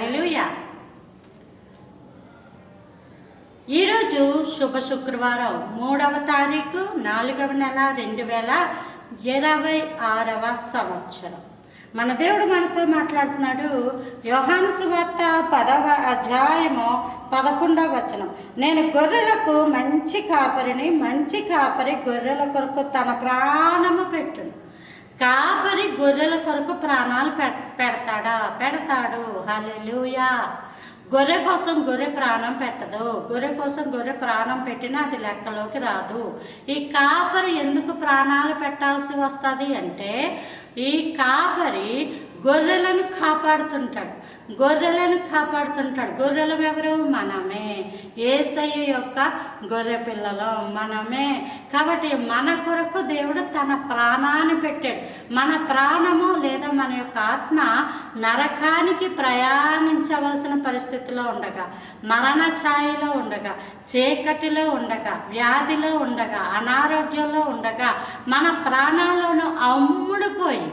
హల్లెలూయా. ఈరోజు శుభ శుక్రవారం 3వ తారీఖు 4వ నెల 2026వ సంవత్సరం. మన దేవుడు మనతో మాట్లాడుతున్నాడు. యోహాను సువార్త 10వ అధ్యాయము 11వ వచనం. నేను గొర్రెలకు మంచి కాపరిని, మంచి కాపరి గొర్రెల కొరకు తన ప్రాణము పెట్టును. కాపరి గొర్రెల కొరకు ప్రాణాలు పెడతాడు. హల్లెలూయా. గొర్రె కోసం గొర్రె ప్రాణం పెట్టదు. గొర్రె కోసం గొర్రె ప్రాణం పెట్టినా అది లెక్కలోకి రాదు. ఈ కాపరి ఎందుకు ప్రాణాలు పెట్టాల్సి వస్తుంది అంటే, ఈ కాపరి గొర్రెలను కాపాడుతుంటాడు. గొర్రెలు ఎవరు? మనమే. యేసయ్య యొక్క గొర్రె పిల్లలు మనమే. కాబట్టి మన కొరకు దేవుడు తన ప్రాణాన్ని పెట్టాడు. మన ప్రాణము లేదా మన యొక్క ఆత్మ నరకానికి ప్రయాణించవలసిన పరిస్థితిలో ఉండగా, మరణ ఛాయలో ఉండగా, చీకటిలో ఉండగా, వ్యాధిలో ఉండగా, అనారోగ్యంలో ఉండగా, మన ప్రాణాలను అమ్ముడుపోయి,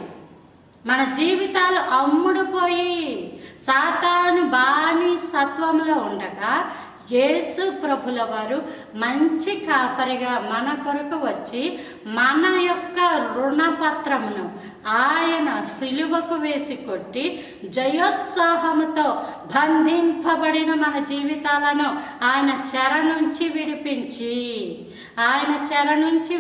మన జీవితాలు అమ్ముడుపోయి సాతాను బానిసత్వంలో ఉండగా యేసు ప్రభుల వారు మంచి కాపరిగా మన కొరకు వచ్చి మన యొక్క రుణపత్రమును ఆయన సిలువకు వేసి కొట్టి జయోత్సాహముతో బంధింపబడిన మన జీవితాలను ఆయన చెర నుంచి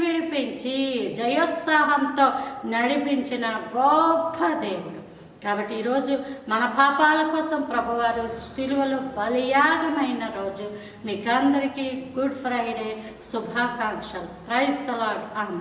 విడిపించి జయోత్సాహంతో నడిపించిన గొప్ప దేవుడు. కాబట్టి ఈరోజు మన పాపాల కోసం ప్రభువారు సిలువలో బలియాగమైన రోజు. మీకు అందరికీ గుడ్ ఫ్రైడే శుభాకాంక్షలు. Praise the lord. ఆమేన్.